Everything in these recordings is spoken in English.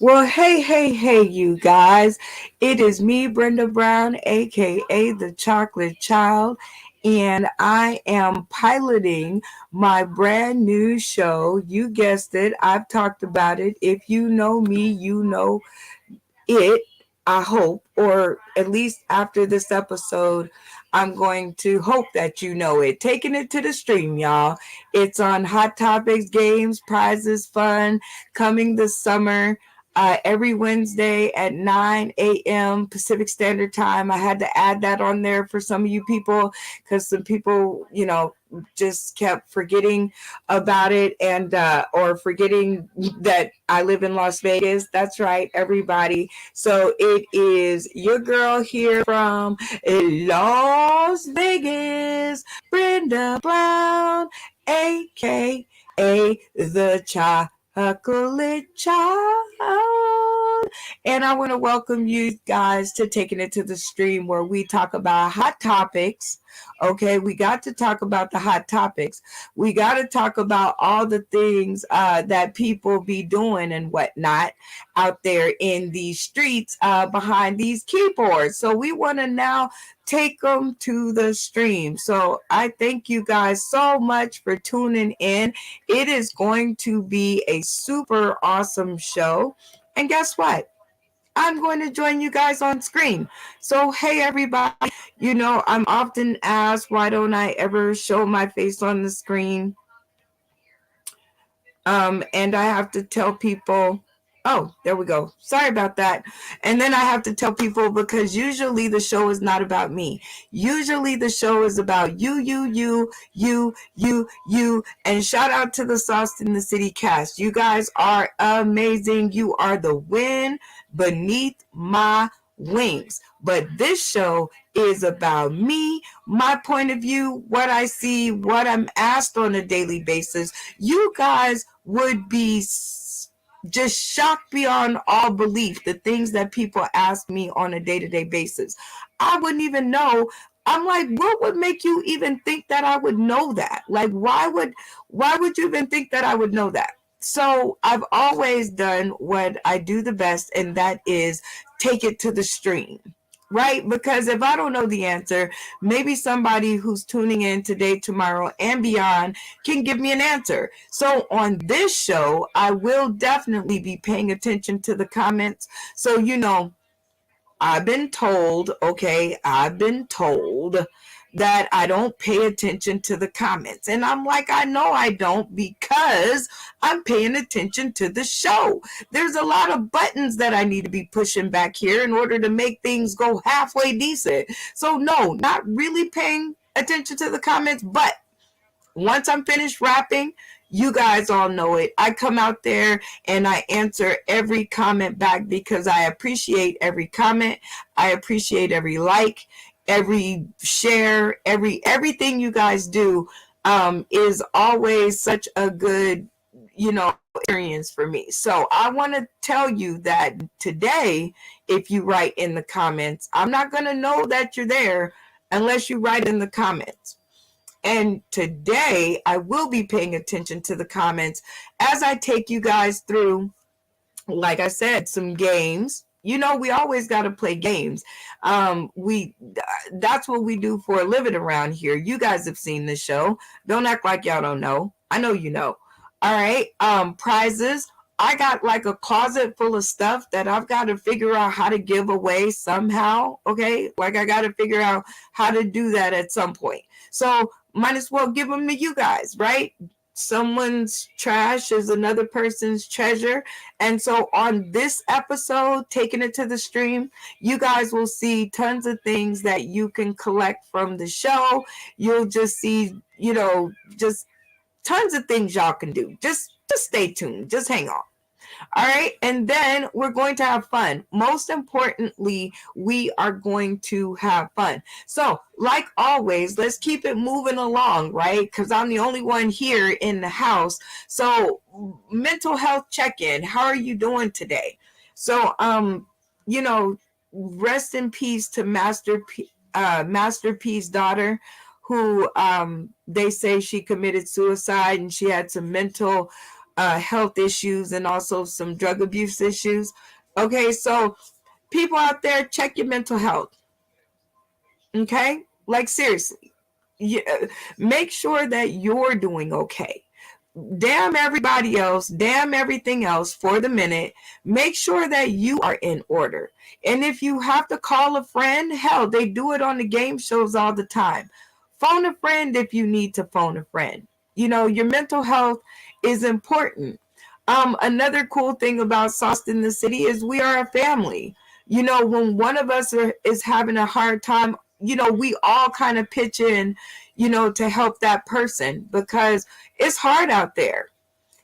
Well, hey, you guys. It is me, Brenda Brown, a.k.a. the Chocolate Child, and I am piloting my brand new show. You guessed it, I've talked about it. If you know me, you know it, I hope, or at least after this episode, I'm going to hope that you know it. Taking it to the stream, y'all. It's on Hot Topics, games, prizes, fun, coming this summer. Every Wednesday at 9 a.m. Pacific Standard Time. I had to add that on there for some of you people because some people, just kept forgetting about it and or forgetting that I live in Las Vegas. That's right, everybody. So it is your girl here from Las Vegas, Brenda Brown, a.k.a. the Chocolate Child. And I want to welcome you guys to Taking It to the Stream, where we talk about hot topics. Okay, we got to talk about the hot topics. We got to talk about all the things that people be doing and whatnot out there in these streets behind these keyboards. So we want to now take them to the stream. So I thank you guys so much for tuning in. It is going to be a super awesome show. And guess what? I'm going to join you guys on screen. So, hey, everybody, I'm often asked, why don't I ever show my face on the screen? And I have to tell people, oh, there we go. Sorry about that. And then I have to tell people because usually the show is not about me. Usually the show is about you. And shout out to the Sauce in the City cast. You guys are amazing. You are the wind beneath my wings. But this show is about me, my point of view, what I see, what I'm asked on a daily basis. You guys would be just shocked beyond all belief the things that people ask me on a day-to-day basis. I wouldn't even know. I'm like, what would make you even think that I would know that? Like, why would you even think that I would know that? So I've always done what I do the best, and that is take it to the stream. Right? Because if I don't know the answer, maybe somebody who's tuning in today, tomorrow, and beyond can give me an answer. So on this show, I will definitely be paying attention to the comments. So, I've been told that I don't pay attention to the comments. And I'm like, I know I don't because I'm paying attention to the show. There's a lot of buttons that I need to be pushing back here in order to make things go halfway decent. So, no, not really paying attention to the comments, but once I'm finished rapping, you guys all know it. I come out there and I answer every comment back because I appreciate every comment. I appreciate every like, every share, everything you guys do is always such a good, experience for me. So I want to tell you that today, if you write in the comments, I'm not going to know that you're there unless you write in the comments. And today I will be paying attention to the comments as I take you guys through, like I said, some games. We always got to play games. We That's what we do for a living around here. You guys have seen this show. Don't act like y'all don't know. I know you know. All right. Prizes. I got like a closet full of stuff that I've got to figure out how to give away somehow. Okay. Like I got to figure out how to do that at some point. So might as well give them to you guys, right? Someone's trash is another person's treasure. And so on this episode, taking it to the stream, you guys will see tons of things that you can collect from the show. You'll just see, just tons of things y'all can do. Just stay tuned. Just hang on. All right. And then we're going to have fun. Most importantly, we are going to have fun. So, like always, let's keep it moving along, right? Because I'm the only one here in the house. So, mental health check-in. How are you doing today? So, rest in peace to Master P's daughter, who they say she committed suicide and she had some mental health issues and also some drug abuse issues. Okay, so people out there, check your mental health. Okay, like seriously, make sure that you're doing okay. Damn everybody else, damn everything else for the minute. Make sure that you are in order. And if you have to call a friend, hell, they do it on the game shows all the time. Phone a friend if you need to phone a friend. Your mental health is important. Another cool thing about Sauce in the City is we are a family. When one of us is having a hard time, we all kind of pitch in, to help that person because it's hard out there.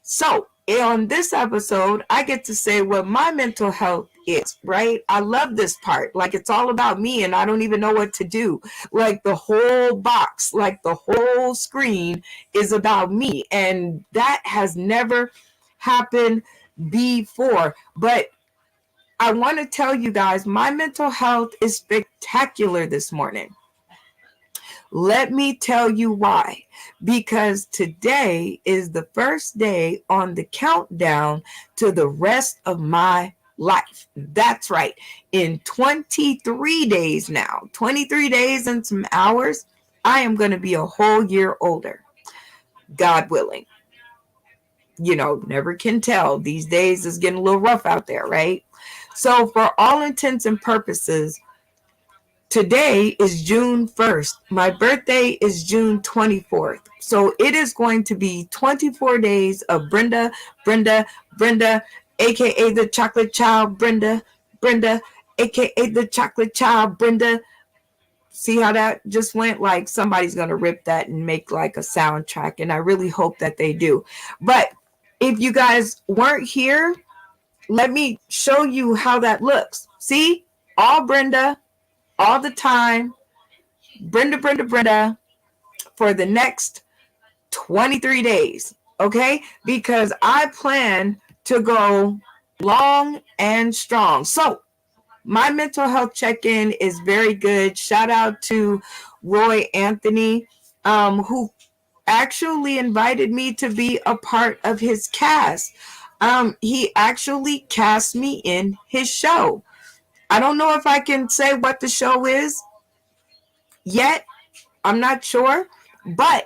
So on this episode, I get to say what my mental health is, right? I love this part. Like it's all about me and I don't even know what to do. Like the whole box, like the whole screen is about me. And that has never happened before. But I want to tell you guys, my mental health is spectacular this morning. Let me tell you why. Because today is the first day on the countdown to the rest of my life. That's right. In 23 days now, 23 days and some hours, I am going to be a whole year older. God willing. Never can tell. These days is getting a little rough out there, right? So, for all intents and purposes, today is June 1st. My birthday is June 24th. So it is going to be 24 days of Brenda, a.k.a. the chocolate child, Brenda, a.k.a. the chocolate child, Brenda. See how that just went? Like somebody's going to rip that and make like a soundtrack. And I really hope that they do. But if you guys weren't here, let me show you how that looks. See? All Brenda, all the time. Brenda for the next 23 days. Okay? Because I plan to go long and strong. So, my mental health check-in is very good. Shout out to Roy Anthony, who actually invited me to be a part of his cast. He actually cast me in his show. I don't know if I can say what the show is yet. I'm not sure, but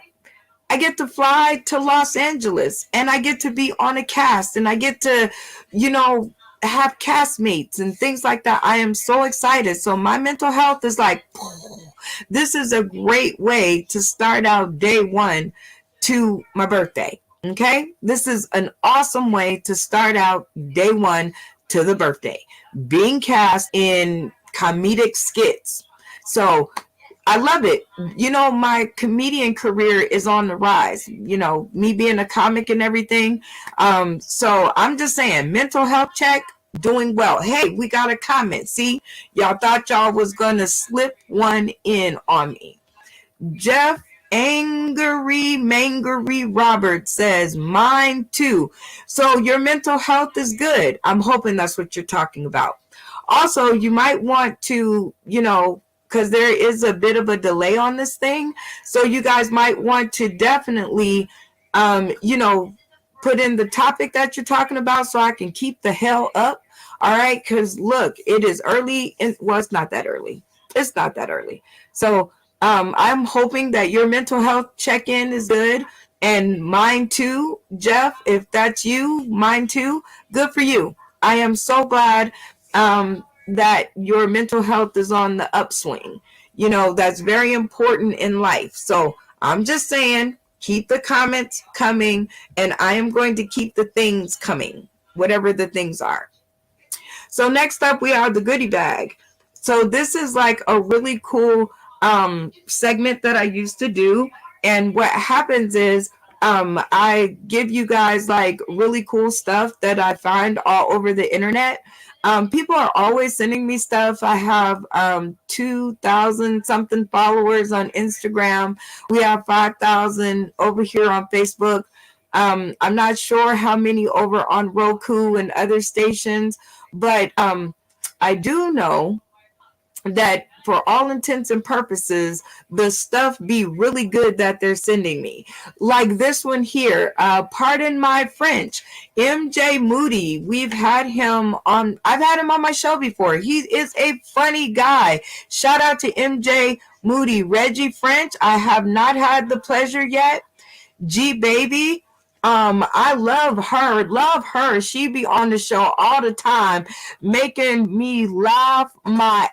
I get to fly to Los Angeles and I get to be on a cast and I get to, have castmates and things like that. I am so excited. So my mental health is like, this is a great way to start out day one to my birthday. Okay. This is an awesome way to start out day one to the birthday. Being cast in comedic skits. So I love it. My comedian career is on the rise, me being a comic and everything. So I'm just saying, mental health check, doing well. Hey, we got a comment. See, y'all thought y'all was going to slip one in on me. Jeff Mangery Robert says, mine too. So your mental health is good. I'm hoping that's what you're talking about. Also, you might want to, because there is a bit of a delay on this thing. So you guys might want to definitely, put in the topic that you're talking about so I can keep the hell up. All right. Because look, it is early. Well, it's not that early. It's not that early. So I'm hoping that your mental health check-in is good. And mine too, Jeff, if that's you, mine too. Good for you. I am so glad that your mental health is on the upswing. That's very important in life. So I'm just saying, keep the comments coming, and I am going to keep the things coming, whatever the things are. So next up, we have the goodie bag. So this is like a really cool segment that I used to do. And what happens is I give you guys like really cool stuff that I find all over the internet. People are always sending me stuff. I have 2,000 something followers on Instagram. We have 5,000 over here on Facebook. I'm not sure how many over on Roku and other stations, but I do know that for all intents and purposes, the stuff be really good that they're sending me. Like this one here, pardon my French, MJ Moody. I've had him on my show before. He is a funny guy. Shout out to MJ Moody. Reggie French, I have not had the pleasure yet. G Baby. I love her. She be on the show all the time, making me laugh my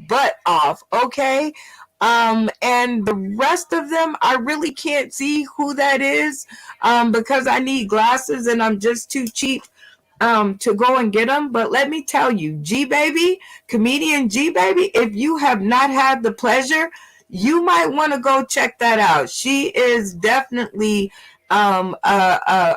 butt off. Okay. And the rest of them, I really can't see who that is, because I need glasses and I'm just too cheap to go and get them. But let me tell you, G Baby, comedian G Baby, if you have not had the pleasure, you might want to go check that out. She is definitely a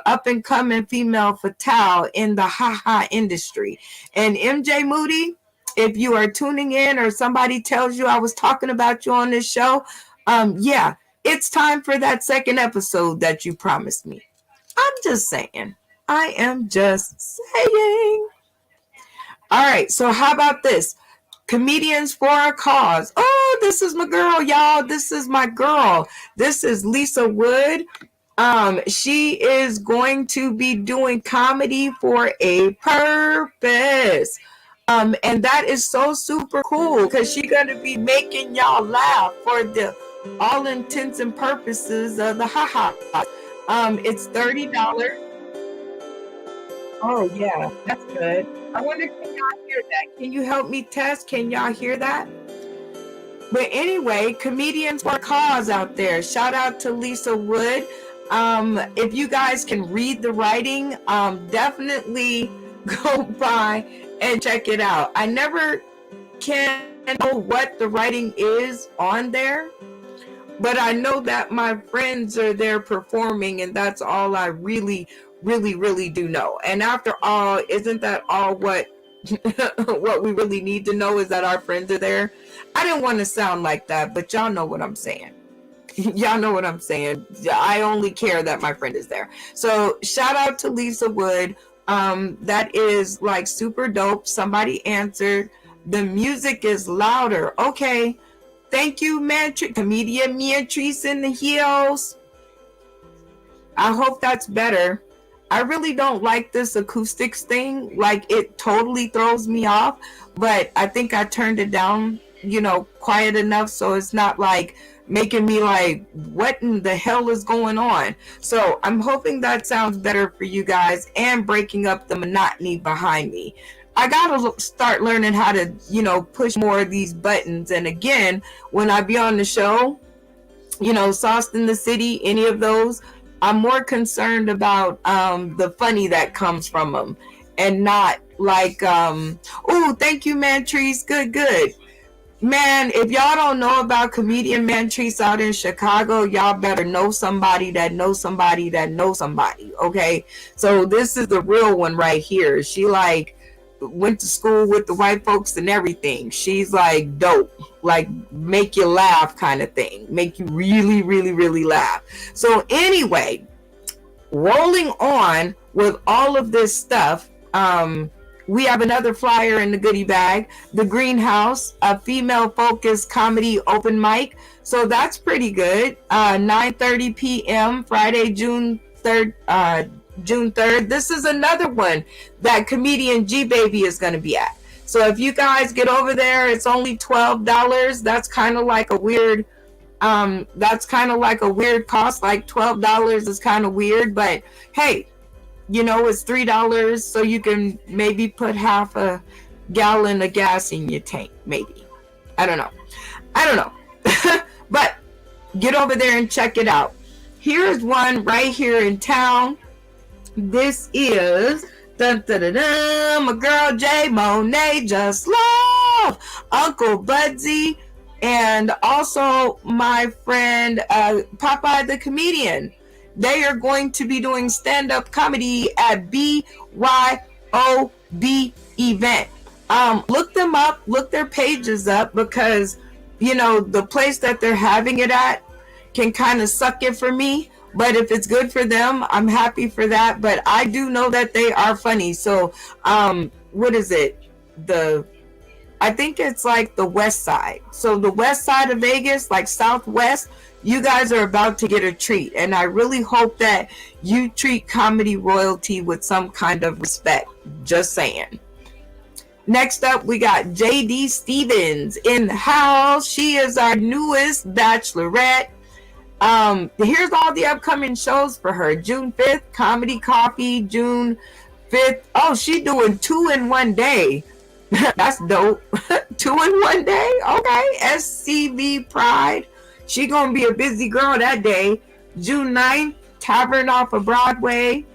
up and coming female fatale in the haha industry. And MJ Moody, if you are tuning in or somebody tells you I was talking about you on this show, yeah, it's time for that second episode that you promised me. I'm just saying. I am just saying. All right, so how about this? Comedians for a Cause. Oh, this is my girl, y'all. This is my girl. This is Lisa Wood. She is going to be doing comedy for a purpose. And that is so super cool because she's gonna be making y'all laugh for the all intents and purposes of the haha. It's $30. Oh yeah, that's good. I wonder can y'all hear that? Can you help me test? Can y'all hear that? But anyway, comedians for a cause out there. Shout out to Lisa Wood. If you guys can read the writing, definitely go by and check it out. I never can know what the writing is on there, but I know that my friends are there performing, and that's all I really, really, really do know. And after all, isn't that all what what we really need to know is that our friends are there? I didn't want to sound like that, but y'all know what I'm saying. Y'all know what I'm saying. I only care that my friend is there. So shout out to Lisa Wood. That is like super dope. Somebody answered. The music is louder. Okay. Thank you, comedian Beatrice in the heels. I hope that's better. I really don't like this acoustics thing. Like it totally throws me off, but I think I turned it down, quiet enough so it's not like making me like, what in the hell is going on? So I'm hoping that sounds better for you guys and breaking up the monotony behind me. I gotta start learning how to, push more of these buttons. And again, when I be on the show, Sauced in the City, any of those, I'm more concerned about the funny that comes from them and not like, oh, thank you, Mantrice. Good. Man, if y'all don't know about comedian Mantrice out in Chicago, y'all better know somebody that knows somebody that knows somebody, okay? So this is the real one right here. She like went to school with the white folks and everything. She's like dope, like make you laugh kind of thing, make you really, really, really laugh. So anyway, rolling on with all of this stuff, we have another flyer in the goodie bag. The Greenhouse, a female-focused comedy open mic. So that's pretty good. 9:30 p.m. Friday, June 3rd. This is another one that comedian G Baby is going to be at. So if you guys get over there, it's only $12. That's kind of like a weird. That's kind of like a weird cost. Like $12 is kind of weird, but hey, it's $3, so you can maybe put half a gallon of gas in your tank. Maybe. I don't know. But get over there and check it out. Here's one right here in town. This is my girl J Monet, just love Uncle Budsy, and also my friend Popeye the comedian. They are going to be doing stand-up comedy at BYOB event. Look them up, look their pages up, because the place that they're having it at can kind of suck it for me. But if it's good for them, I'm happy for that. But I do know that they are funny. So what is it? I think it's like the west side. So the west side of Vegas, like southwest, you guys are about to get a treat. And I really hope that you treat comedy royalty with some kind of respect. Just saying. Next up, we got JD Stevens in the house. She is our newest bachelorette. Here's all the upcoming shows for her. June 5th, Comedy Coffee. June 5th. Oh, she doing 2 in 1 day. That's dope. 2 in 1 day? Okay. SCB Pride. She gonna be a busy girl that day. June 9th, Tavern off of Broadway.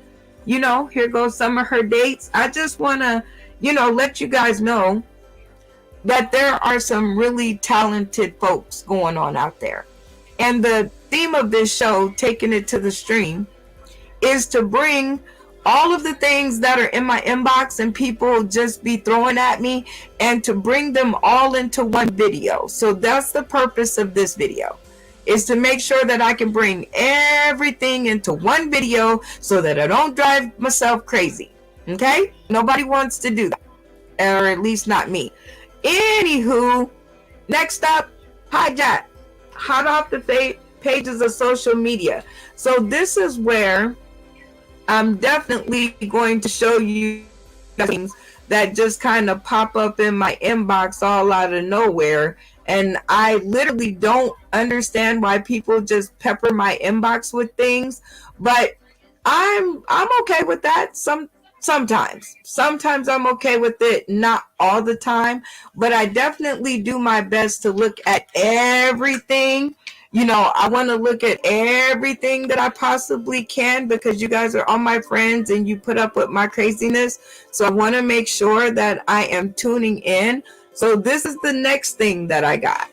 You know, here goes some of her dates. I just wanna, let you guys know that there are some really talented folks going on out there. And the theme of this show, Taking It to the Stream, is to bring all of the things that are in my inbox and people just be throwing at me, and to bring them all into one video. So that's the purpose of this video, is to make sure that I can bring everything into one video so that I don't drive myself crazy. Okay? Nobody wants to do that, or at least not me. Anywho, next up, Hijack. Hot off the pages of social media. So this is where I'm definitely going to show you things that just kind of pop up in my inbox all out of nowhere. And I literally don't understand why people just pepper my inbox with things, but I'm okay with that. Sometimes I'm okay with it, not all the time, but I definitely do my best to look at everything. I want to look at everything that I possibly can, because you guys are all my friends and you put up with my craziness. So I want to make sure that I am tuning in. So this is the next thing that I got.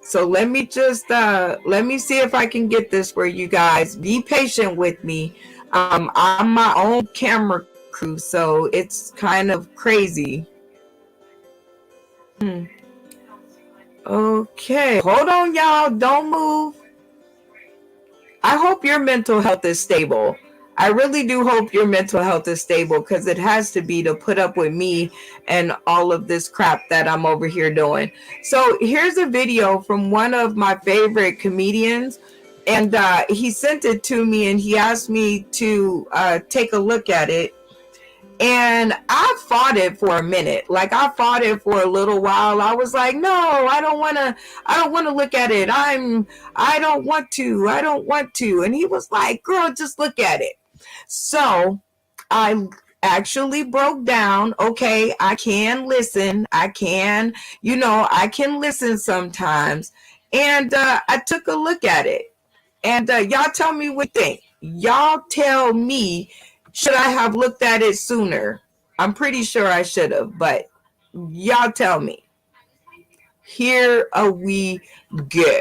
So let me see if I can get this for you guys. Be patient with me. I'm my own camera crew, so it's kind of crazy. Okay, hold on, y'all. Don't move. I hope your mental health is stable. I really do hope your mental health is stable, because it has to be, to put up with me and all of this crap that I'm over here doing. So here's a video from one of my favorite comedians, and he sent it to me and he asked me to take a look at it. And I fought it for a minute. Like, I fought it for a little while. I was like, no, I don't want to look at it. I don't want to. And he was like, girl, just look at it. So I actually broke down. Okay, I can listen. I can listen sometimes. And I took a look at it. And y'all tell me what you think. Y'all tell me, should I have looked at it sooner? I'm pretty sure I should have, but y'all tell me. Here we go.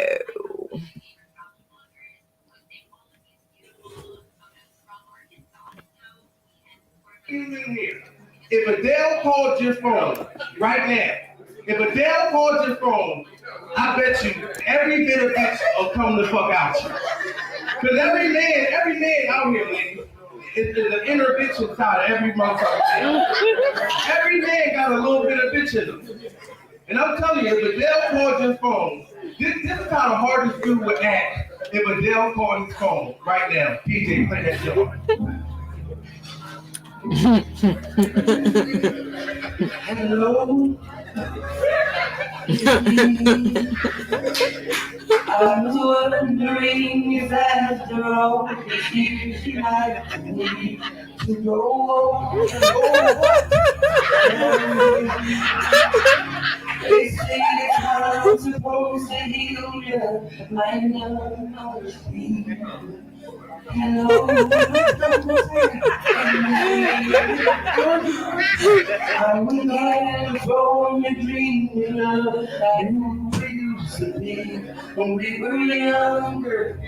If Adele called your phone right now, I bet you every bit of bitch will come the fuck out you. Because every man out here, ladies, is an inner bitch inside of every motherfucker. Every man got a little bit of bitch in him. And I'm telling you, if Adele called your phone, this is how the hardest dude would act if Adele called his phone right now. PJ, play that shit on. Hello. I was wondering if after all these years you might need to know. They say it's not supposed to heal you, my love is me. Hello, I was lying for your dream love like we used to be when we were younger.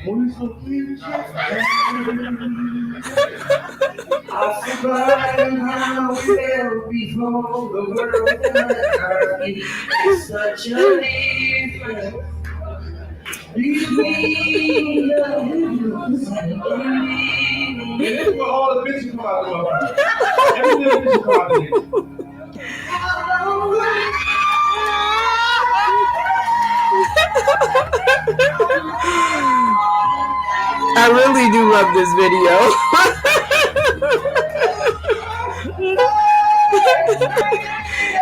I forgot how we felt before the world got me. It's such a difference between the hills and the rain. This is where all the bitches come out of. Every little bitch come out of here. I really do love this video.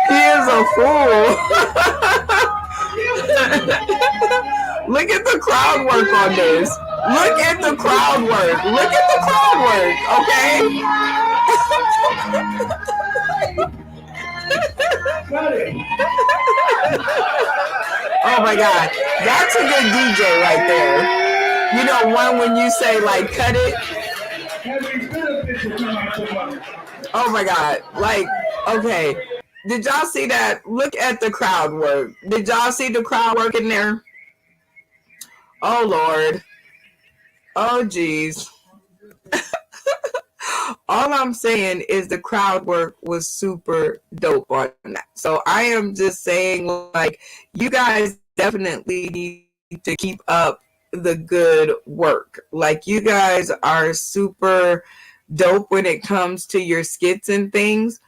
He is a fool. Look at the crowd work on this. Look at the crowd work. Look at the crowd work, okay? Oh my God. That's a good DJ right there. You know, one when you say, like, cut it. Oh my God. Like, okay. Did y'all see that? Look at the crowd work. Did y'all see the crowd work in there? Oh Lord. Oh geez. All I'm saying is the crowd work was super dope on that. So I am just saying, like, you guys definitely need to keep up the good work. Like, you guys are super dope when it comes to your skits and things.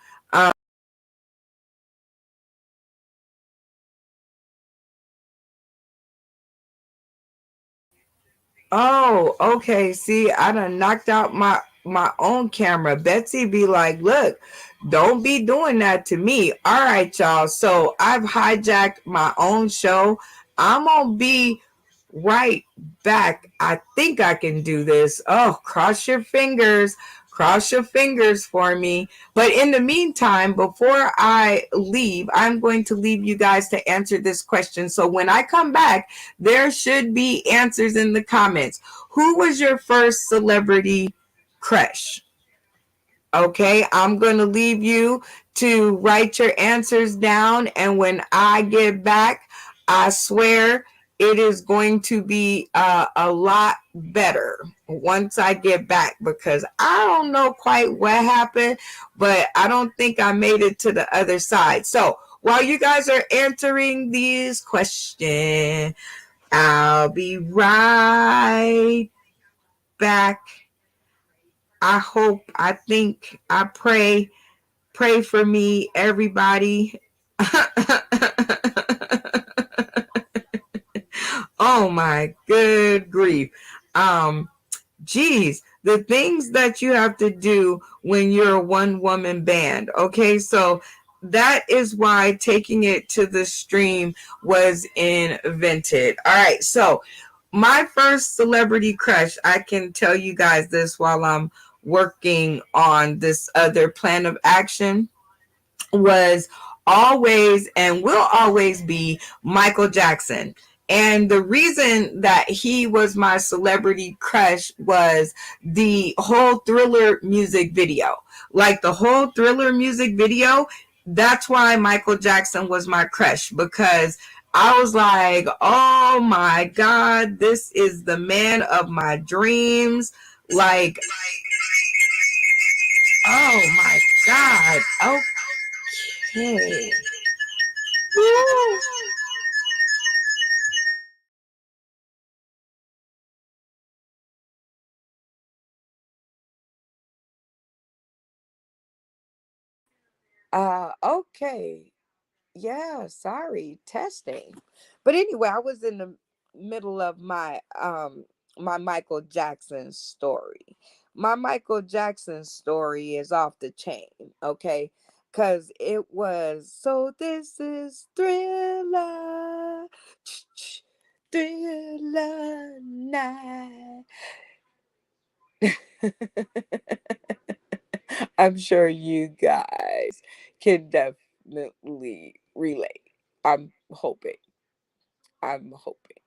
Oh, okay. See, I done knocked out my own camera. Betsy be like, look, don't be doing that to me. All right, y'all. So I've hijacked my own show. I'm gonna be right back. I think I can do this. Oh, cross your fingers. Cross your fingers for me. But in the meantime, before I leave, I'm going to leave you guys to answer this question. So when I come back, there should be answers in the comments. Who was your first celebrity crush? Okay, I'm going to leave you to write your answers down. And when I get back, I swear it is going to be a lot better once I get back, because I don't know quite what happened, but I don't think I made it to the other side. So while you guys are answering these questions, I'll be right back. I hope, I think, I pray for me, everybody. Oh my good grief. Geez, the things that you have to do when you're a one woman band. Okay, so that is why taking it to the stream was invented. All right, so my first celebrity crush, I can tell you guys this while I'm working on this other plan of action, was always and will always be Michael Jackson. And the reason that he was my celebrity crush was the whole Thriller music video. Like, the whole Thriller music video, that's why Michael Jackson was my crush, because I was like, oh my God, this is the man of my dreams. Like, oh my God. Okay. Woo. Okay. Yeah, sorry, testing. But anyway, I was in the middle of my Michael Jackson story. My Michael Jackson story is off the chain, okay? Cuz it was, so this is Thriller. Thriller night. I'm sure you guys can definitely relate. I'm hoping. I'm hoping.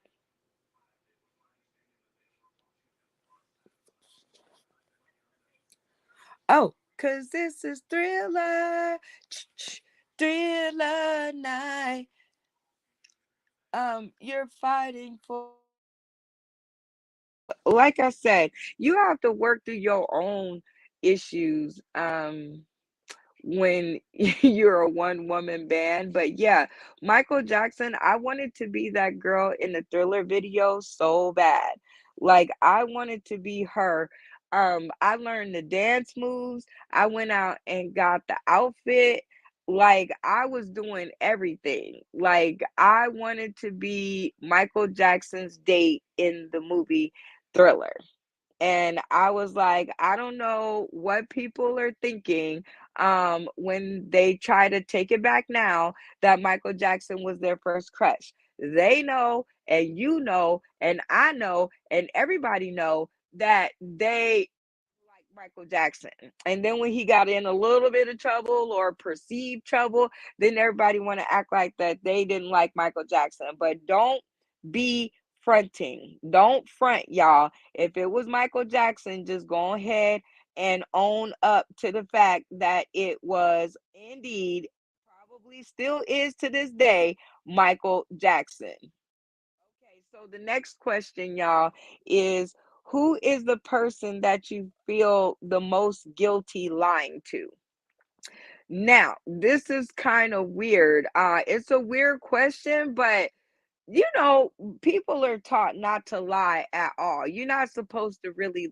Oh, cause this is Thriller, Thriller night. You're fighting for. Like I said, you have to work through your own issues. When you're a one woman band. But yeah, Michael Jackson, I wanted to be that girl in the Thriller video so bad. Like, I wanted to be her. I learned the dance moves. I went out and got the outfit. Like, I was doing everything. Like, I wanted to be Michael Jackson's date in the movie Thriller. And I was like, I don't know what people are thinking when they try to take it back now that Michael Jackson was their first crush. They know, and you know, and I know, and everybody know that they like Michael Jackson. And then when he got in a little bit of trouble or perceived trouble, then everybody want to act like that they didn't like Michael Jackson. But don't be fronting. Don't front, y'all. If it was Michael Jackson, just go ahead and own up to the fact that it was indeed, probably still is to this day, Michael Jackson. Okay, so the next question, y'all, is who is the person that you feel the most guilty lying to? Now, this is kind of weird. It's a weird question, but you know, people are taught not to lie at all. You're not supposed to really,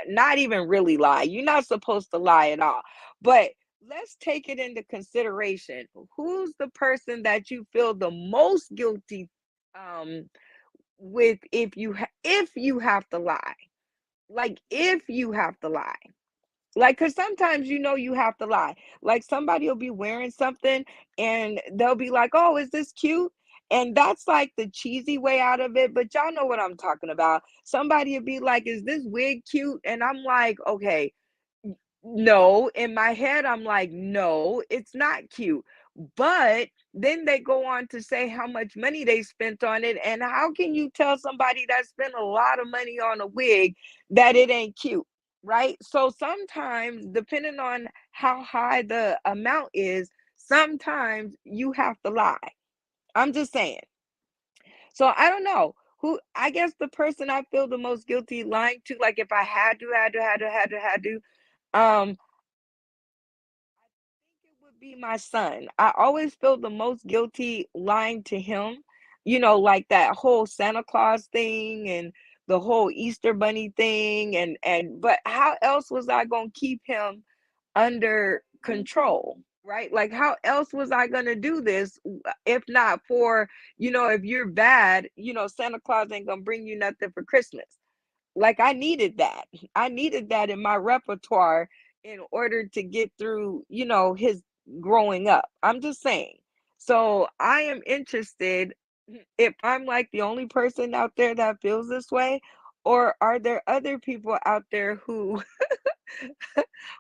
not even really lie. You're not supposed to lie at all. But let's take it into consideration. Who's the person that you feel the most guilty um with if you have to lie, like if you have to lie, like because sometimes you know you have to lie, like somebody will be wearing something and they'll be like, oh, is this cute? And that's like the cheesy way out of it, but y'all know what I'm talking about. Somebody will be like, is this wig cute? And I'm like, okay, no, in my head, I'm like, no, it's not cute. But then they go on to say how much money they spent on it. And how can you tell somebody that spent a lot of money on a wig that it ain't cute? Right. So sometimes, depending on how high the amount is, sometimes you have to lie. I'm just saying. So I don't know who, I guess the person I feel the most guilty lying to, like if I had to, um, think it would be my son. I always feel the most guilty lying to him. You know, like that whole Santa Claus thing and the whole Easter bunny thing and but how else was I going to keep him under control? Right? Like how else was I going to do this if not for, if you're bad, Santa Claus ain't going to bring you nothing for Christmas. Like I needed that. I needed that in my repertoire in order to get through, his growing up. I'm just saying. So I am interested if I'm like the only person out there that feels this way, or are there other people out there who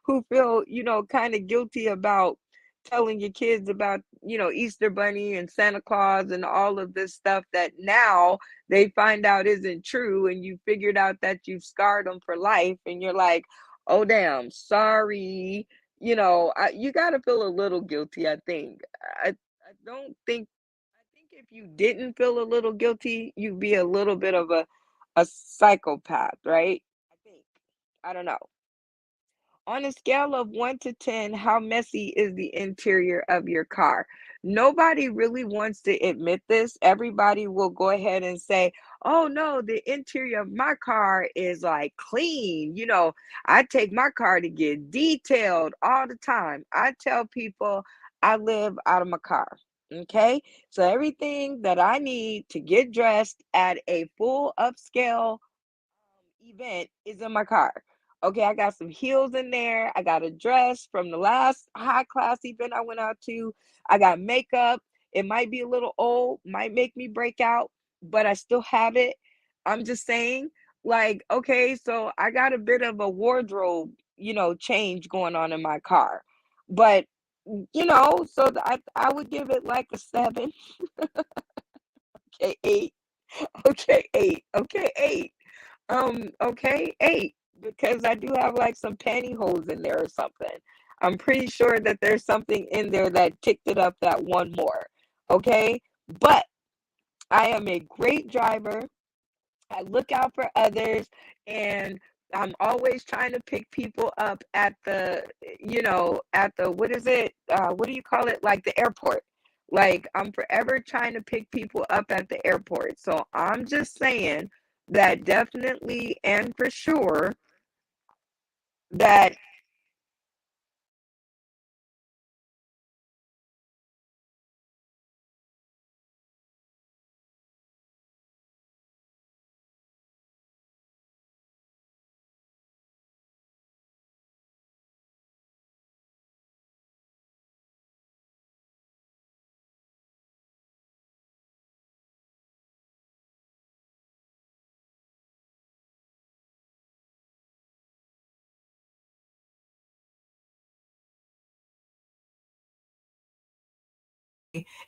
who feel, kind of guilty about telling your kids about, Easter Bunny and Santa Claus and all of this stuff that now they find out isn't true, and you figured out that you've scarred them for life, and you're like, oh, damn, sorry. You got to feel a little guilty, I think. I don't think, I think if you didn't feel a little guilty, you'd be a little bit of a psychopath, right? I think. I don't know. On a scale of 1 to 10, how messy is the interior of your car? Nobody really wants to admit this. Everybody will go ahead and say, oh no, the interior of my car is like clean. I take my car to get detailed all the time. I tell people I live out of my car. Okay. So everything that I need to get dressed at a full upscale event is in my car. Okay, I got some heels in there. I got a dress from the last high class event I went out to. I got makeup. It might be a little old, might make me break out, but I still have it. I'm just saying, like, okay, so I got a bit of a wardrobe, change going on in my car. But, I would give it like a seven. Okay, eight. Okay, eight. Okay, eight. Okay, eight, because I do have like some pantyhose in there or something. I'm pretty sure that there's something in there that kicked it up that one more. Okay, but I am a great driver. I look out for others, and I'm always trying to pick people up at the what is it? What do you call it? Like the airport. Like I'm forever trying to pick people up at the airport. So I'm just saying that definitely and for sure that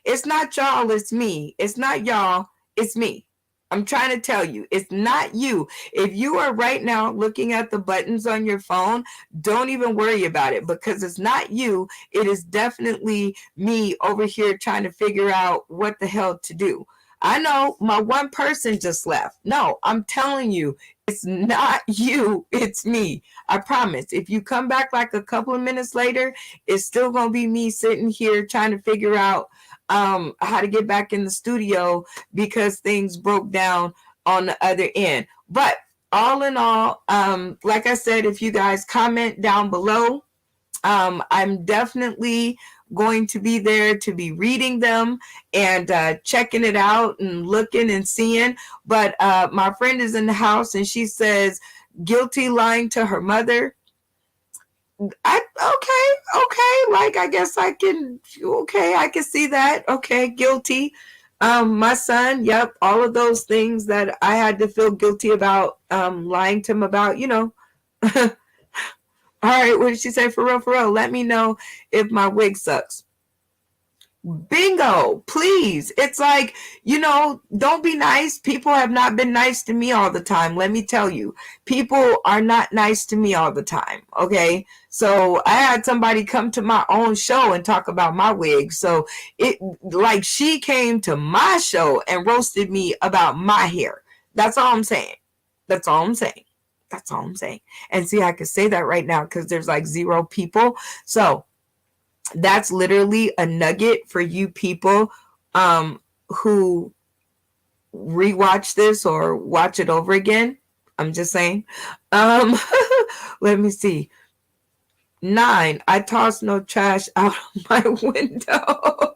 It's not y'all, it's me. It's not y'all, it's me. I'm trying to tell you, it's not you. If you are right now looking at the buttons on your phone, don't even worry about it because it's not you. It is definitely me over here trying to figure out what the hell to do. I know my one person just left. No, I'm telling you, it's not you, it's me. I promise. If you come back like a couple of minutes later, it's still going to be me sitting here trying to figure out how to get back in the studio because things broke down on the other end. But all in all, like I said, if you guys comment down below, I'm definitely going to be there to be reading them and checking it out and looking and seeing. But my friend is in the house and she says, guilty lying to her mother. Okay, like I guess I can, okay, I can see that. Okay, guilty. My son, yep, all of those things that I had to feel guilty about, lying to him about, All right, what did she say? For real, let me know if my wig sucks. Bingo, please. It's like, don't be nice. People have not been nice to me all the time. Let me tell you, people are not nice to me all the time. Okay. So I had somebody come to my own show and talk about my wig. So like she came to my show and roasted me about my hair. That's all I'm saying. That's all I'm saying. That's all I'm saying. And see, I can say that right now because there's like 0 people. So that's literally a nugget for you people who rewatch this or watch it over again. I'm just saying. Let me see. 9, I toss no trash out of my window.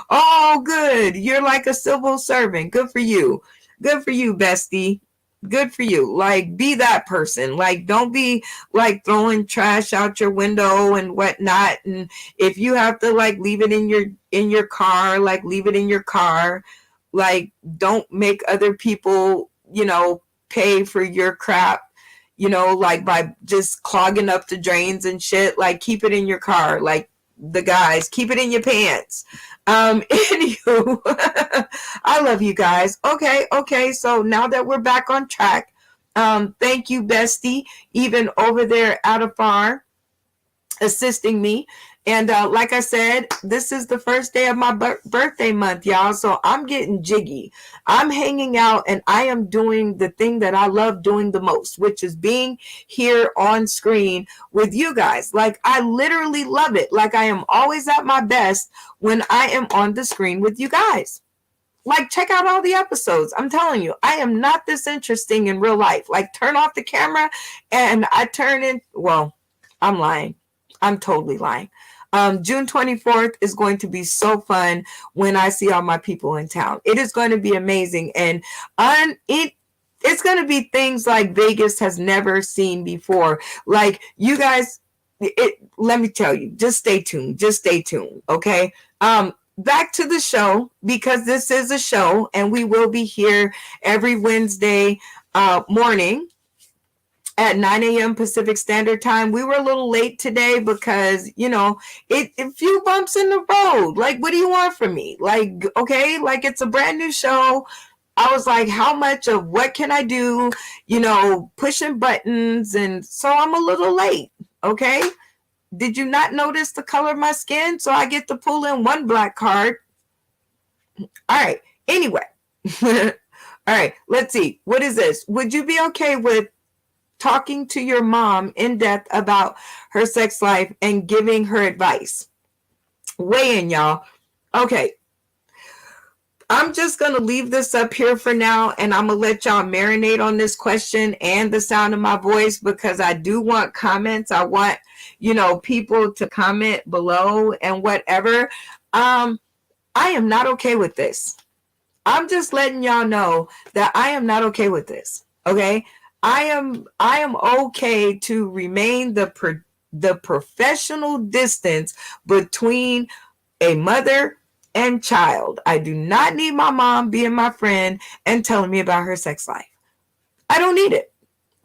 Oh, good. You're like a civil servant. Good for you. Good for you, bestie. Good for you. Like, be that person. Like, don't be like throwing trash out your window and whatnot. And if you have to like leave it in your car, like leave it in your car. Like, don't make other people, pay for your crap. Like by just clogging up the drains and shit. Like, keep it in your car. Like, the guys, keep it in your pants. Anywho, I love you guys. Okay. So now that we're back on track, thank you, bestie, even over there out of far, assisting me. And like I said, this is the first day of my birthday month, y'all. So I'm getting jiggy. I'm hanging out and I am doing the thing that I love doing the most, which is being here on screen with you guys. Like, I literally love it. Like, I am always at my best when I am on the screen with you guys. Like, check out all the episodes. I'm telling you, I am not this interesting in real life. Like, turn off the camera and I turn in. Well, I'm lying. I'm totally lying. June 24th is going to be so fun when I see all my people in town. It is going to be amazing. And it's going to be things like Vegas has never seen before. Like, you guys, let me tell you, just stay tuned. Okay. Back to the show, because this is a show and we will be here every Wednesday morning at 9 a.m. Pacific Standard Time. We were a little late today because, a few bumps in the road. Like, what do you want from me? Like, okay, like, it's a brand new show. I was like, how much of what can I do? Pushing buttons. And so I'm a little late. Okay. Did you not notice the color of my skin? So I get to pull in one black card. All right. Anyway. All right. Let's see. What is this? Would you be okay with talking to your mom in depth about her sex life and giving her advice? Weigh in, y'all. Okay. I'm just going to leave this up here for now, and I'm going to let y'all marinate on this question and the sound of my voice, because I do want comments. I want, people to comment below and whatever. I am not okay with this. I'm just letting y'all know that I am not okay with this. Okay. I am okay to remain the professional distance between a mother and child. I do not need my mom being my friend and telling me about her sex life. I don't need it.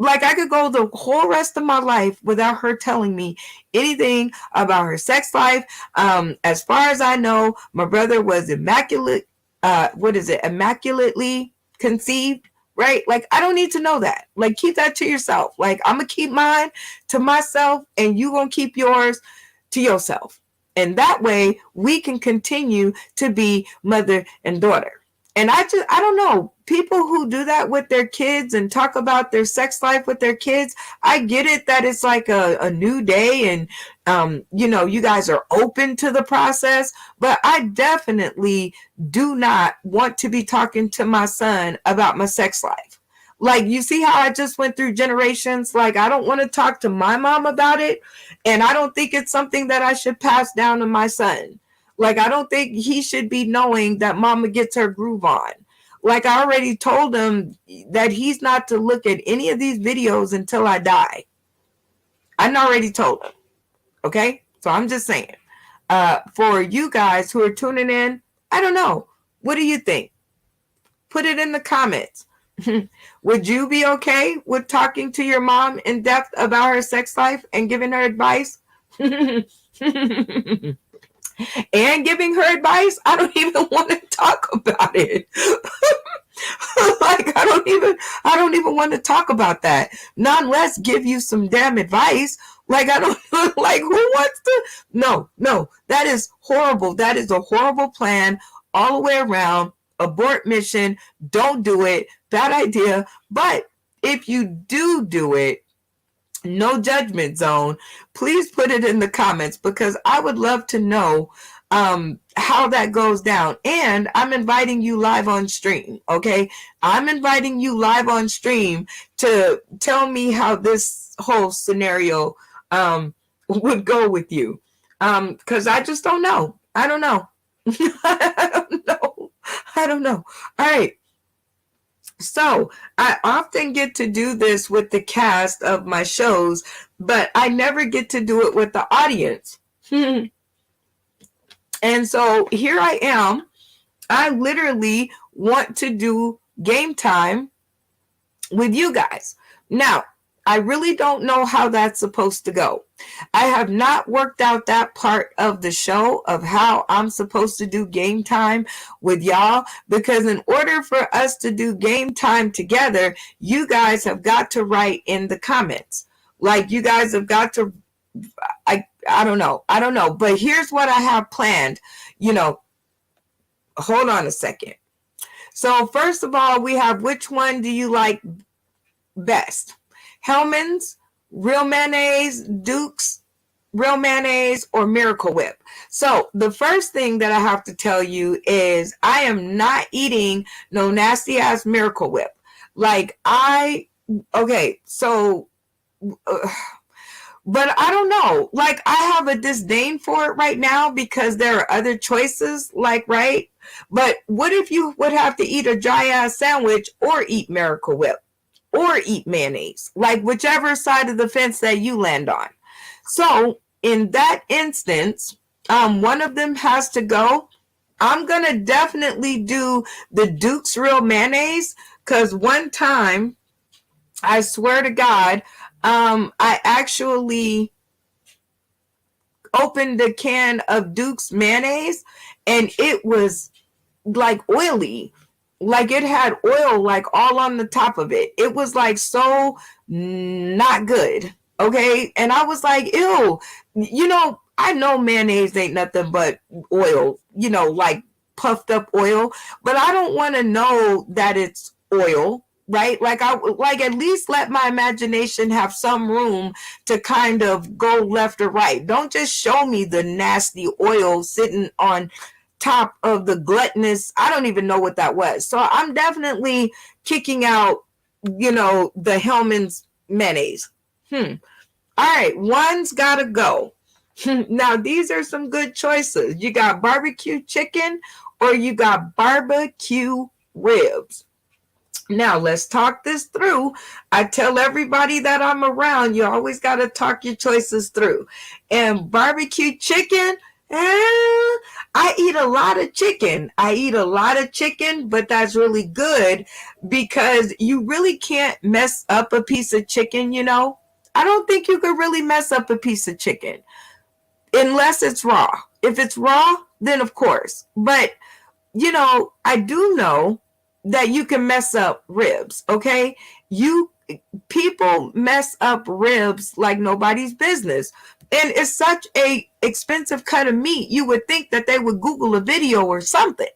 Like, I could go the whole rest of my life without her telling me anything about her sex life. As far as I know, my brother was immaculately conceived, right? Like, I don't need to know that. Like, keep that to yourself. Like, I'm going to keep mine to myself, and you going to keep yours to yourself. And that way, we can continue to be mother and daughter. And I don't know, people who do that with their kids and talk about their sex life with their kids, I get it that it's like a new day and, you guys are open to the process, but I definitely do not want to be talking to my son about my sex life. Like, you see how I just went through generations? Like, I don't want to talk to my mom about it, and I don't think it's something that I should pass down to my son. Like, I don't think he should be knowing that mama gets her groove on. Like, I already told him that he's not to look at any of these videos until I die. I already told him. Okay? So I'm just saying. For you guys who are tuning in, I don't know. What do you think? Put it in the comments. Would you be okay with talking to your mom in depth about her sex life and giving her advice? And giving her advice, I don't even want to talk about it. Like, I don't even want to talk about that. Not unless give you some damn advice. Like, I don't, like, who wants to? No, that is horrible. That is a horrible plan all the way around. Abort mission. Don't do it. Bad idea. But if you do it, no judgment zone, please put it in the comments, because I would love to know how that goes down. And I'm inviting you live on stream. Okay, I'm inviting you live on stream to tell me how this whole scenario would go with you, because I just don't know. I don't know. I don't know. All right. So I often get to do this with the cast of my shows, but I never get to do it with the audience. And so here I am. I literally want to do game time with you guys. Now, I really don't know how that's supposed to go. I have not worked out that part of the show of how I'm supposed to do game time with y'all, because in order for us to do game time together, you guys have got to write in the comments. Like, you guys have got to, I don't know. But here's what I have planned. Hold on a second. So first of all, we have, which one do you like best? Hellmann's, Real Mayonnaise, Duke's Real Mayonnaise, or Miracle Whip? So the first thing that I have to tell you is I am not eating no nasty ass Miracle Whip. Like, okay, so, but I don't know. Like, I have a disdain for it right now because there are other choices, like, right? But what if you would have to eat a dry ass sandwich or eat Miracle Whip? Or eat mayonnaise, like whichever side of the fence that you land on. So in that instance, one of them has to go. I'm going to definitely do the Duke's Real Mayonnaise, because one time, I swear to God, I actually opened a can of Duke's mayonnaise and it was like oily. Like, it had oil like all on the top of it. It was like so not good. Okay. And I was like, ew, I know mayonnaise ain't nothing but oil, like puffed up oil, but I don't want to know that it's oil, right? Like, at least let my imagination have some room to kind of go left or right. Don't just show me the nasty oil sitting on top of the gluttonous, I don't even know what that was. So I'm definitely kicking out, the Hellmann's mayonnaise. All right, one's gotta go. Now, these are some good choices. You got barbecue chicken or you got barbecue ribs. Now, let's talk this through. I tell everybody that I'm around, you always got to talk your choices through. And barbecue chicken, I eat a lot of chicken. I eat a lot of chicken, but that's really good because you really can't mess up a piece of chicken, you know? I don't think you could really mess up a piece of chicken unless it's raw. If it's raw, then of course. But, you know, I do know that you can mess up ribs, okay? People mess up ribs like nobody's business. And it's such a expensive cut of meat. You would think that they would Google a video or something.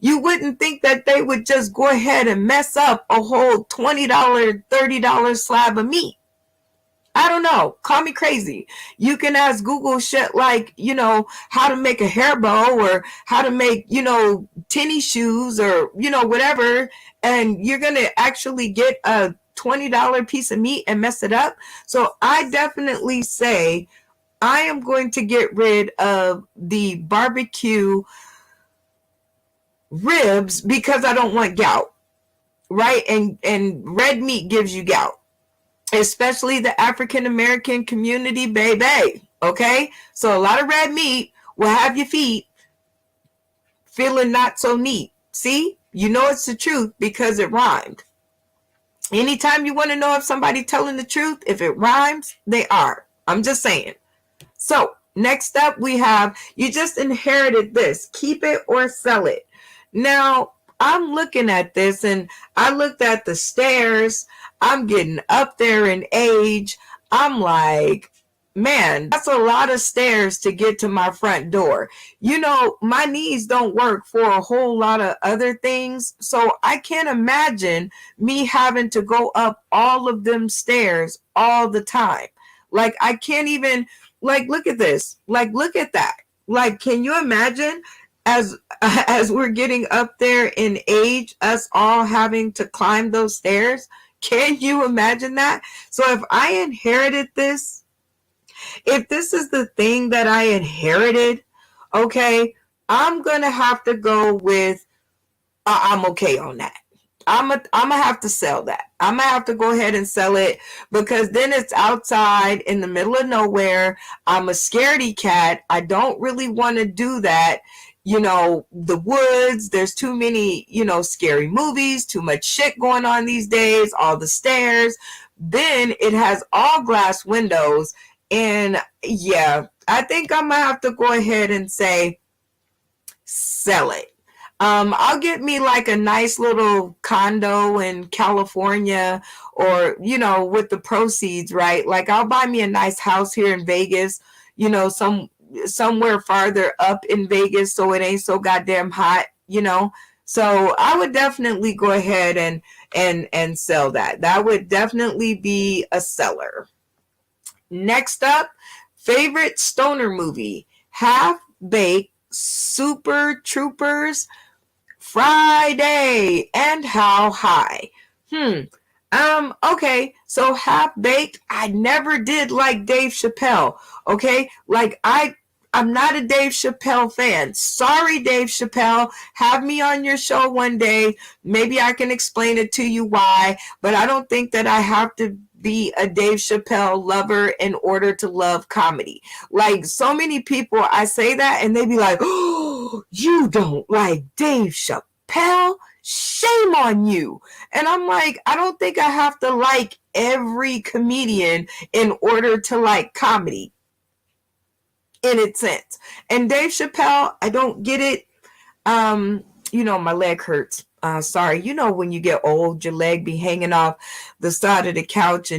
You wouldn't think that they would just go ahead and mess up a whole $20, $30 slab of meat. I don't know. Call me crazy. You can ask Google shit like, you know, how to make a hair bow or how to make, you know, tennis shoes or, you know, whatever. And you're going to actually get a $20 piece of meat and mess it up. So I definitely say I am going to get rid of the barbecue ribs because I don't want gout, right? And red meat gives you gout, especially the African American community, baby. Okay, so a lot of red meat will have your feet feeling not so neat. See, you know it's the truth because it rhymed. Anytime you want to know if somebody telling the truth, if it rhymes, they are. I'm just saying. So next up we have, you just inherited this, keep it or sell it. Now I'm looking at this and I looked at the stairs. I'm getting up there in age. I'm like, man, that's a lot of stairs to get to my front door. You know, my knees don't work for a whole lot of other things. So I can't imagine me having to go up all of them stairs all the time. Like, I can't even, like, look at this. Like, look at that. Like, can you imagine as we're getting up there in age, us all having to climb those stairs? Can you imagine that? So if I inherited this, if this is the thing that I inherited, okay, I'm going to have to go with, I'm okay on that. I'm gonna have to sell that. I'm gonna have to go ahead and sell it because then it's outside in the middle of nowhere. I'm a scaredy cat. I don't really want to do that. You know, the woods, there's too many, you know, scary movies, too much shit going on these days, all the stairs. Then it has all glass windows. And yeah, I think I'm gonna have to go ahead and say sell it. I'll get me like a nice little condo in California or, you know, with the proceeds, right? Like I'll buy me a nice house here in Vegas, you know, somewhere farther up in Vegas so it ain't so goddamn hot, you know. So I would definitely go ahead and sell that. That would definitely be a seller. Next up, favorite stoner movie, Half Baked, Super Troopers, Friday, and How High. Okay, so Half Baked, I never did like Dave Chappelle. Okay, like I'm not a Dave Chappelle fan. Sorry, Dave Chappelle. Have me on your show one day. Maybe I can explain it to you why, but I don't think that I have to be a Dave Chappelle lover in order to love comedy. Like so many people, I say that and they be like, oh, you don't like Dave Chappelle? Shame on you. And I'm like, I don't think I have to like every comedian in order to like comedy in its sense. And Dave Chappelle, I don't get it. You know, my leg hurts. Sorry. You know, when you get old, your leg be hanging off the side of the couch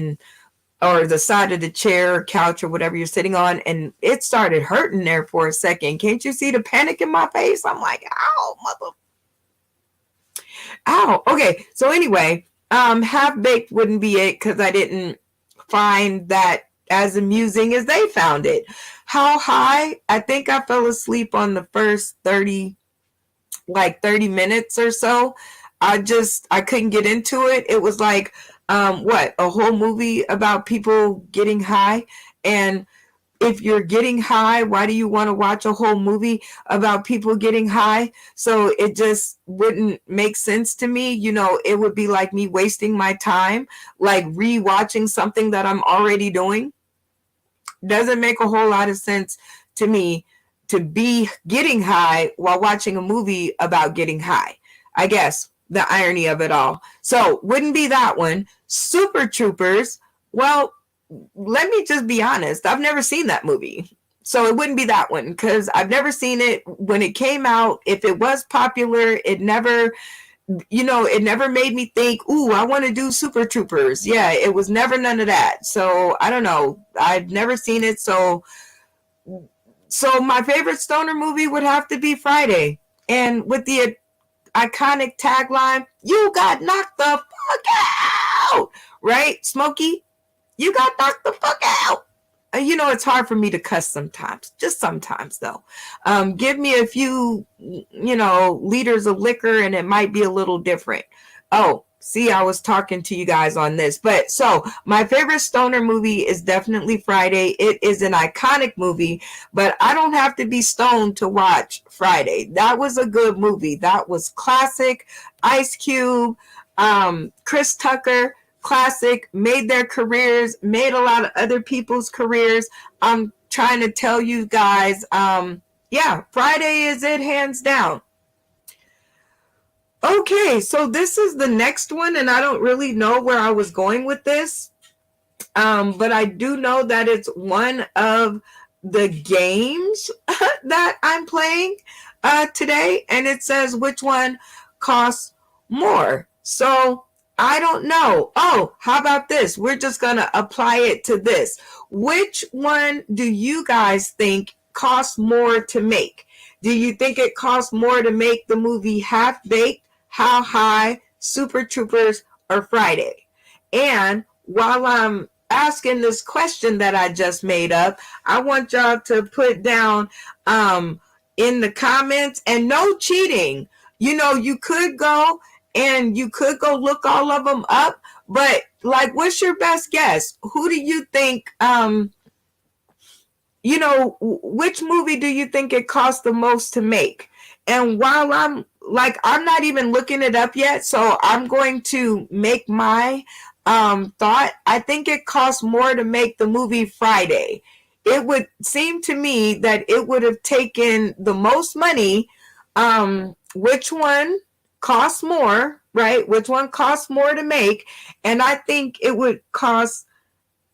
or the side of the chair or couch or whatever you're sitting on. And it started hurting there for a second. Can't you see the panic in my face? I'm like, ow, ow. Okay. So anyway, Half Baked wouldn't be it because I didn't find that as amusing as they found it. How High? I think I fell asleep on the first 30 minutes or so. I couldn't get into it. It was like, a whole movie about people getting high. And if you're getting high, why do you want to watch a whole movie about people getting high? So it just wouldn't make sense to me. You know, it would be like me wasting my time, like rewatching something that I'm already doing. Doesn't make a whole lot of sense to me. to be getting high while watching a movie about getting high. I guess the irony of it all. So wouldn't be that one. Super Troopers. Well, let me just be honest. I've never seen that movie. So it wouldn't be that one because I've never seen it when it came out. If it was popular, it never, it never made me think, ooh, I want to do Super Troopers. Yeah, it was never none of that. So I don't know. I've never seen it. So my favorite stoner movie would have to be Friday. And with the iconic tagline, you got knocked the fuck out. Right, Smokey? You got knocked the fuck out. It's hard for me to cuss sometimes. Just sometimes, though. Give me a few, liters of liquor and it might be a little different. Oh, see, I was talking to you guys on this. But so my favorite stoner movie is definitely Friday. It is an iconic movie, but I don't have to be stoned to watch Friday. That was a good movie. That was classic. Ice Cube, Chris Tucker, classic, made their careers, made a lot of other people's careers. I'm trying to tell you guys, Friday is it, hands down. Okay, so this is the next one, and I don't really know where I was going with this, but I do know that it's one of the games that I'm playing today, and it says which one costs more. So I don't know. Oh, how about this? We're just going to apply it to this. Which one do you guys think costs more to make? Do you think it costs more to make the movie Half Baked, How High, Super Troopers, or Friday? And while I'm asking this question that I just made up, I want y'all to put down in the comments, and no cheating. You could go look all of them up, but like, what's your best guess? Who do you think, which movie do you think it costs the most to make? And while I'm not even looking it up yet, so I'm going to make my thought. I think it costs more to make the movie Friday. It would seem to me that it would have taken the most money. Which one costs more, right? Which one costs more to make? And I think it would cost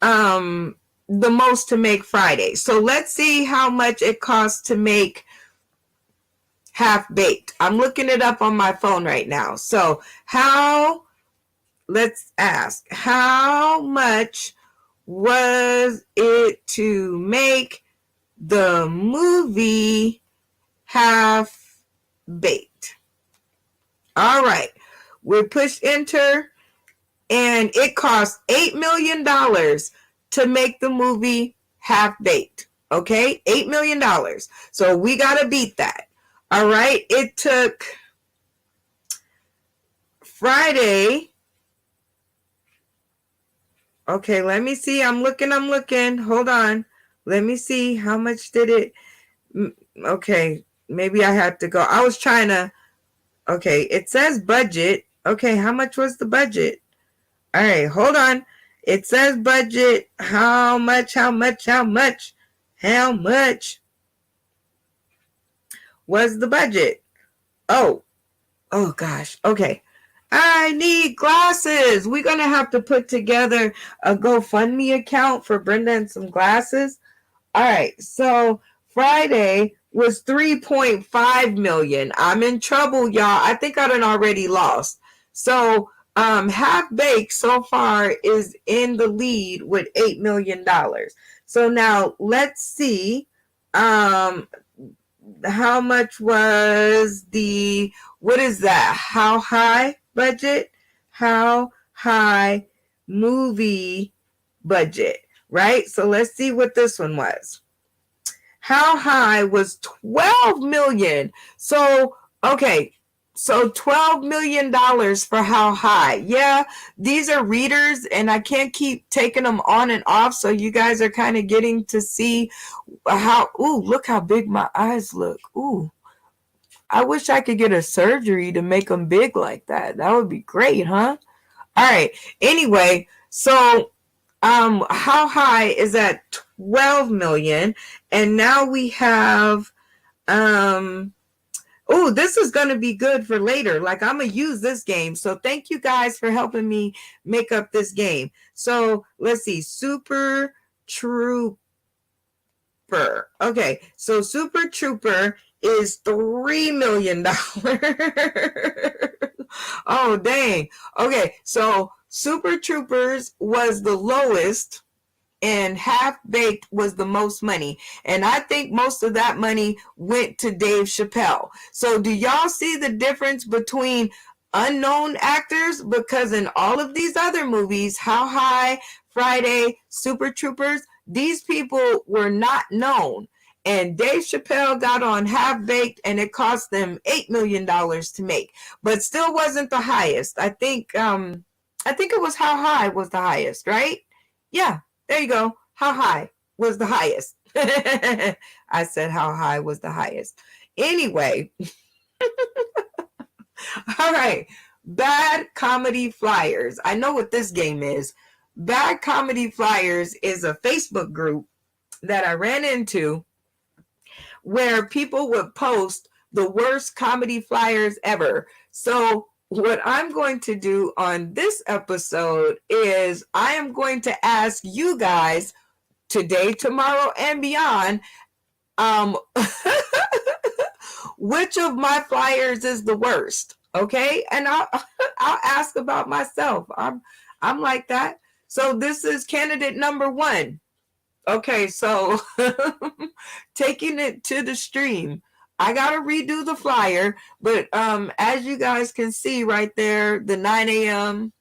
the most to make Friday. So let's see how much it costs to make Half Baked. I'm looking it up on my phone right now. So let's ask, how much was it to make the movie Half Baked? All right, we push enter, and it cost $8 million to make the movie Half Baked. Okay, $8 million. So we got to beat that. All right, it took Friday. Okay, let me see. I'm looking. Hold on. Let me see. How much did it? Okay, maybe I had to go. I was trying to. Okay, it says budget. Okay, how much was the budget? All right, hold on. It says budget. How much was the budget? Oh gosh. Okay. I need glasses. We're going to have to put together a GoFundMe account for Brenda and some glasses. All right, so Friday was 3.5 million. I'm in trouble, y'all. I think I done already lost. So Half Baked so far is in the lead with $8 million. So now let's see how much was what is that? How High budget? How High movie budget? Right? So let's see what this one was. How High was 12 million. So, okay. So $12 million for How High. Yeah, these are readers and I can't keep taking them on and off. So you guys are kind of getting to see look how big my eyes look. Ooh, I wish I could get a surgery to make them big like that. That would be great, huh? All right. Anyway, so How High is at 12 million, and now we have Oh, this is going to be good for later. Like, I'm going to use this game. So thank you guys for helping me make up this game. So let's see. Super Trooper. Okay. So Super Trooper is $3 million. Oh, dang. Okay. So Super Troopers was the lowest and Half Baked was the most money. And I think most of that money went to Dave Chappelle. So do y'all see the difference between unknown actors? Because in all of these other movies, How High, Friday, Super Troopers, these people were not known. And Dave Chappelle got on Half Baked and it cost them $8 million to make, but still wasn't the highest. I think it was How High was the highest, right? Yeah, there you go. How high was the highest? I said how high was the highest. Anyway, all right. Bad Comedy Flyers. I know what this game is. Bad Comedy Flyers is a Facebook group that I ran into where people would post the worst comedy flyers ever. So what I'm going to do on this episode is I am going to ask you guys today, tomorrow, and beyond, um, which of my flyers is the worst? Okay, and I'll ask about myself. I'm like that. So this is candidate number 1. Okay, so taking it to the stream. I gotta redo the flyer, but as you guys can see right there, the 9 a.m.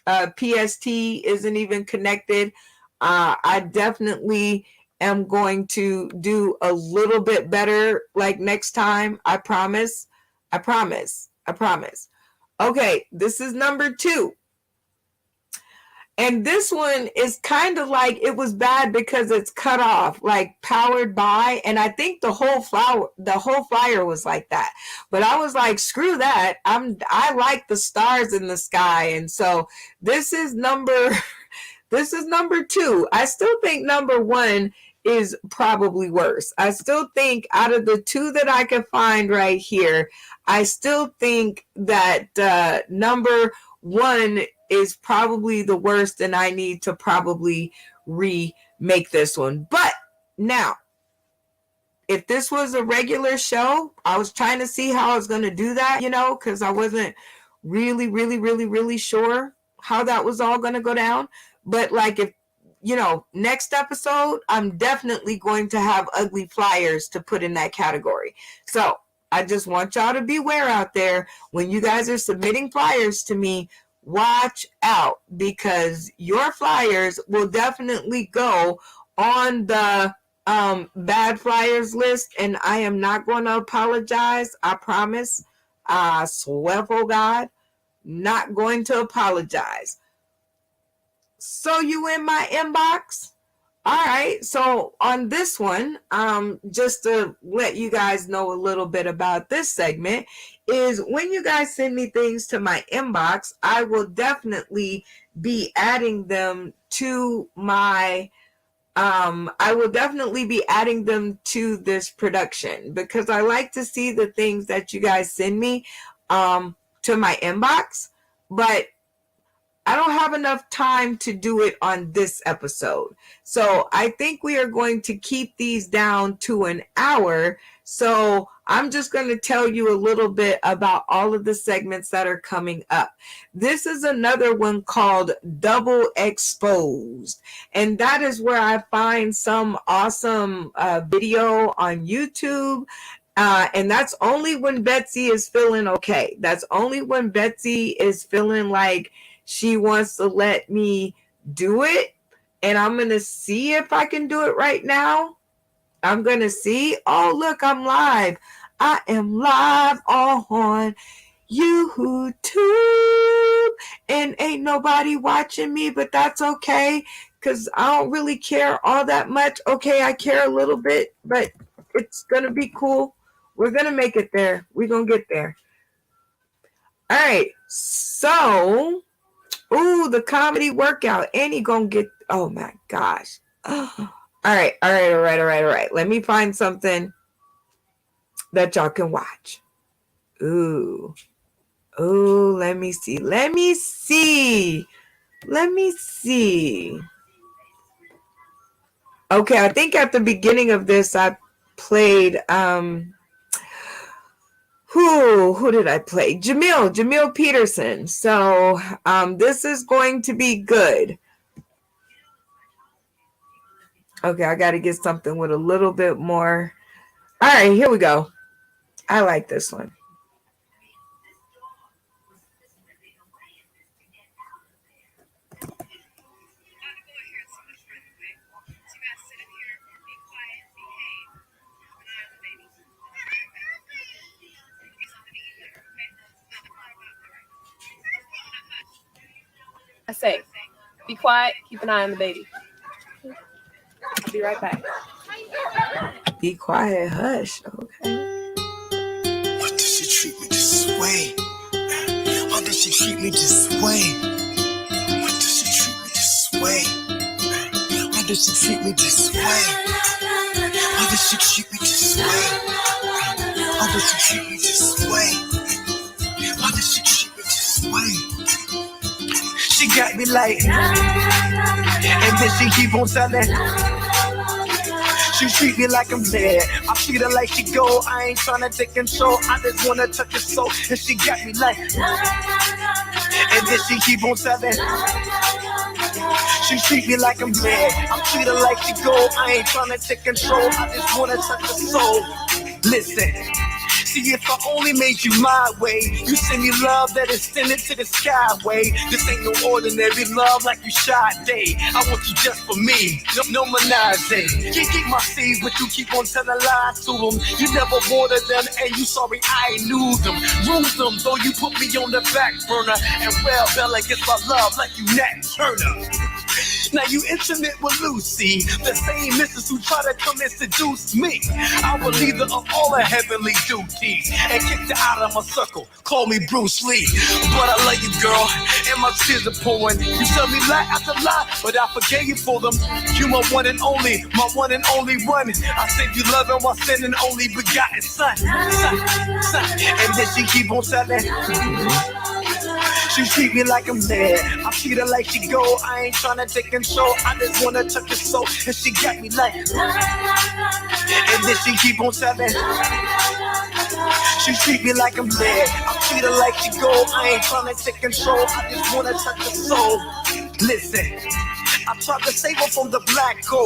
PST isn't even connected. I definitely am going to do a little bit better like next time. I promise. I promise. I promise. Okay, this is number 2. And this one is kind of like it was bad because it's cut off, like powered by. And I think the whole flyer was like that. But I was like, screw that. I like the stars in the sky. And so this is number 2. I still think number 1 is probably worse. I still think out of the 2 that I can find right here, I still think that number 1 is probably the worst, and I need to probably remake this one. But now, if this was a regular show, I was trying to see how I was going to do that, because I wasn't really sure how that was all going to go down. But like, if, next episode, I'm definitely going to have ugly flyers to put in that category. So I just want y'all to beware out there when you guys are submitting flyers to me. Watch out, because your flyers will definitely go on the bad flyers list, and I am not going to apologize. I promise. I swear for God, not going to apologize. So you in my inbox? All right, so on this one, just to let you guys know a little bit about this segment, is when you guys send me things to my inbox, I will definitely be adding them to my this production, because I like to see the things that you guys send me to my inbox, but I don't have enough time to do it on this episode. So I think we are going to keep these down to an hour. So I'm just going to tell you a little bit about all of the segments that are coming up. This is another one called Double Exposed. And that is where I find some awesome video on YouTube. And that's only when Betsy is feeling okay. That's only when Betsy is feeling like she wants to let me do it. And I'm going to see if I can do it right now. I'm going to see. Oh, look, I'm live. I am live on YouTube. And ain't nobody watching me, but that's okay, because I don't really care all that much. Okay, I care a little bit, but it's going to be cool. We're going to make it there. We're going to get there. All right. So, the comedy workout. And he gonna get, oh my gosh. All right. Let me find something. that y'all can watch. Ooh. Ooh, let me see. Let me see. Let me see. Okay, I think at the beginning of this I played who did I play? Jamil Peterson. So this is going to be good. Okay, I got to get something with a little bit more. All right, here we go. I like this one. I say, be quiet, keep an eye on the baby. I'll be right back. Be quiet, hush. Okay. Why does she treat me this way? Why does she treat me this way? Why does she treat me this way? Why does she treat me this way? Why does she treat me this way? Why does she treat me this way? Why does she treat me this way? She got me like, and then she keep on telling. She treat me like I'm dead. I treat her like she go. I ain't tryna take control. I just wanna touch her soul. And she got me like, and then she keep on telling. She treat me like I'm dead. I treat her like she go. I ain't tryna take control. I just wanna touch her soul. Listen. See, if I only made you my way, you send me love that extended to the skyway. This ain't no ordinary love like you shot day. I want you just for me, no menage. Keep my seeds, but you keep on telling lies to them. You never watered them, and you sorry I ain't knew them. Ruined them, though you put me on the back burner. And well, Bella gets my love like you Nat Turner. Now you intimate with Lucy, the same missus who tried to come and seduce me. I will leave her of all her heavenly duties and kick her out of my circle. Call me Bruce Lee, but I love you, girl, and my tears are pouring. You tell me lie after lie, but I forgave you for them. You my one and only one. I said you love him while sending only begotten son. And then she keep on telling. She treat me like I'm dead. I treat her like she go. I ain't tryna take control. I just wanna touch her soul. And she got me like. And then she keep on telling. She treat me like I'm dead. I treat her like she go. I ain't tryna take control. I just wanna touch her soul. Listen, I tried to save her from the black hole.